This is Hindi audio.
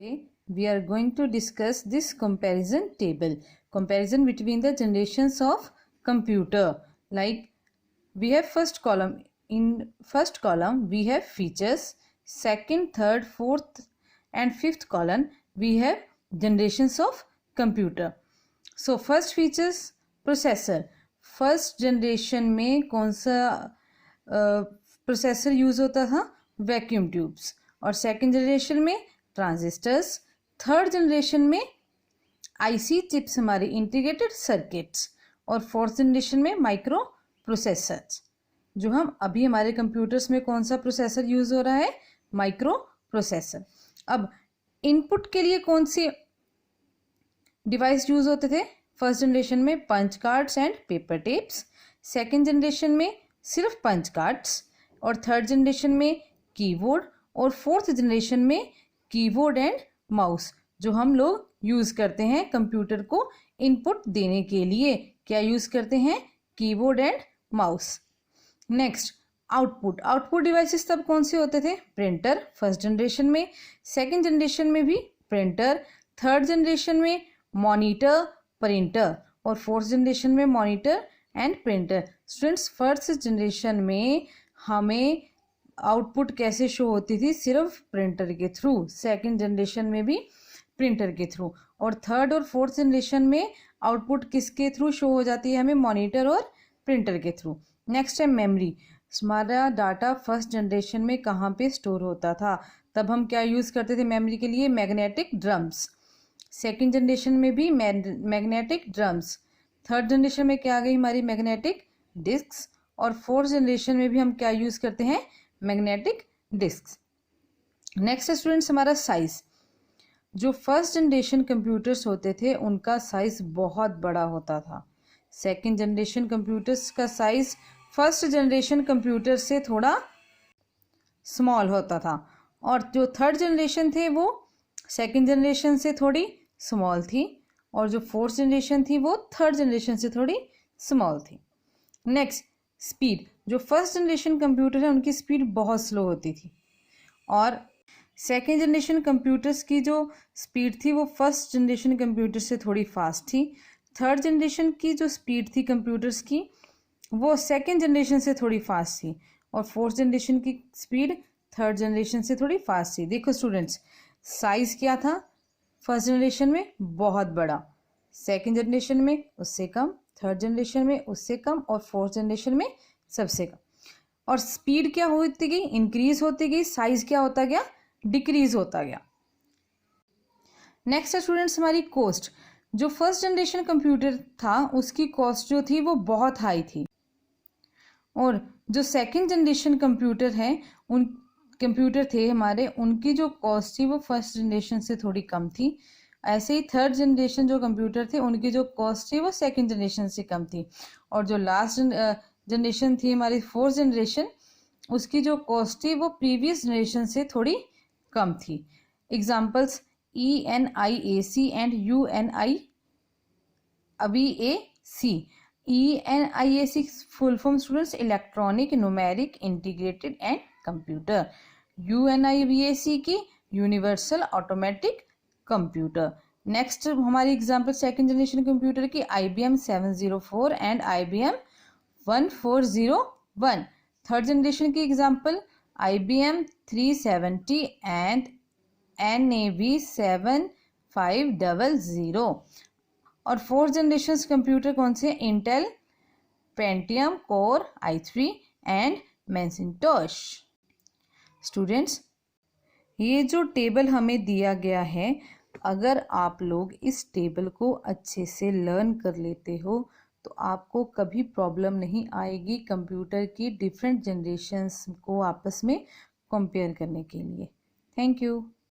Today we are going to discuss this comparison between the generations of computer. Like we have first column. In first column we have features, second, third, fourth and fifth column we have generations of computer. So first features, processor. First generation में कौन सा प्रोसेसर यूज़ होता था? Vacuum tubes. और सेकंड जनरेशन में ट्रांजिस्टर्स. थर्ड जनरेशन में आईसी चिप्स, हमारे इंटीग्रेटेड सर्किट्स. और फोर्थ जनरेशन में माइक्रो प्रोसेसर्स. जो हम अभी हमारे कंप्यूटर्स में कौन सा प्रोसेसर यूज़ हो रहा है? Micro processor. अब इनपुट के लिए कौन सी डिवाइस यूज़ होते थे? फर्स्ट जनरेशन में punch cards and paper tapes. Second generation में सिर्फ पंच कार्ड्स. और थर्ड जनरेशन में कीबोर्ड. और फोर्थ जनरेशन में कीबोर्ड एंड माउस, जो हम लोग यूज़ करते हैं कंप्यूटर को इनपुट देने के लिए. क्या यूज़ करते हैं? Keyboard and mouse. Next, output devices तब कौन से होते थे? प्रिंटर फर्स्ट जनरेशन में. सेकेंड जनरेशन में भी प्रिंटर. थर्ड जनरेशन में मॉनिटर, प्रिंटर. और फोर्थ जनरेशन में monitor and printer. Students, first generation में हमें आउटपुट कैसे शो होती थी? सिर्फ प्रिंटर के थ्रू. सेकंड जनरेशन में भी प्रिंटर के थ्रू. और थर्ड और फोर्थ जनरेशन में आउटपुट किसके थ्रू शो हो जाती है? हमें मॉनिटर और प्रिंटर के थ्रू. नेक्स्ट है मेमोरी. हमारा डाटा फर्स्ट जनरेशन में कहाँ पे स्टोर होता था? तब हम क्या यूज़ करते थे मेमोरी के लिए? Magnetic drums. सेकेंड जनरेशन में भी मैग्नेटिक ड्रम्स. थर्ड जनरेशन में क्या आ गई? हमारी मैग्नेटिक डिस्क्स. और फोर्थ जनरेशन में भी हम क्या यूज़ करते हैं? Magnetic disks. नेक्स्ट है स्टूडेंट्स हमारा साइज. जो फर्स्ट जनरेशन कंप्यूटर्स होते थे उनका साइज बहुत बड़ा होता था. सेकेंड जनरेशन कंप्यूटर्स का साइज फर्स्ट जनरेशन कंप्यूटर से थोड़ा स्मॉल होता था. और जो थर्ड जनरेशन थे वो सेकेंड जनरेशन से थोड़ी स्मॉल थी. और जो फोर्थ जनरेशन थी वो थर्ड जनरेशन से थोड़ी स्मॉल थी. Next, speed. जो फर्स्ट जनरेशन कंप्यूटर है उनकी स्पीड बहुत स्लो होती थी. और सेकेंड जनरेशन कंप्यूटर्स की जो स्पीड थी वो फर्स्ट जनरेशन कंप्यूटर से थोड़ी फास्ट थी. थर्ड जनरेशन की जो स्पीड थी कंप्यूटर्स की वो सेकेंड जनरेशन से थोड़ी फास्ट थी. और फोर्थ जनरेशन की स्पीड थर्ड जनरेशन से थोड़ी फास्ट थी. देखो स्टूडेंट्स, साइज क्या था? फर्स्ट जनरेशन में बहुत बड़ा, सेकेंड जनरेशन में उससे कम, थर्ड जनरेशन में उससे कम और फोर्थ जनरेशन में सबसे कम. और स्पीड क्या होती गई? इंक्रीज होती गई. साइज क्या होता गया? डिक्रीज होता गया. नेक्स्ट है स्टूडेंट्स हमारी कॉस्ट. जो फर्स्ट जनरेशन कंप्यूटर था उसकी कॉस्ट जो थी वो बहुत हाई थी. और जो सेकेंड जनरेशन कंप्यूटर है उन कंप्यूटर थे हमारे, उनकी जो कॉस्ट थी वो फर्स्ट जनरेशन से थोड़ी कम थी. ऐसे ही थर्ड जनरेशन जो कंप्यूटर थे उनकी जो कॉस्ट थी वो सेकंड जनरेशन से कम थी. और जो लास्ट जनरेशन थी हमारी फोर्थ जनरेशन, उसकी जो कॉस्ट थी वो प्रीवियस जनरेशन से थोड़ी कम थी. Examples ENIAC and UNIAC. ENIAC full form students electronic numeric integrated and computer. UNIAC की यूनिवर्सल ऑटोमेटिक कंप्यूटर. नेक्स्ट हमारी एग्जांपल सेकंड जनरेशन कंप्यूटर की IBM 704 and IBM 1401. Third generation की एग्जांपल IBM 370 एंड NAV 7500. और फोर्थ जनरेशन कंप्यूटर कौन से? Intel Pentium core i3 and Macintosh. Students, ये जो टेबल हमें दिया गया है, अगर आप लोग इस टेबल को अच्छे से लर्न कर लेते हो तो आपको कभी प्रॉब्लम नहीं आएगी कंप्यूटर की डिफरेंट जनरेशन्स को आपस में कंपेयर करने के लिए. Thank you.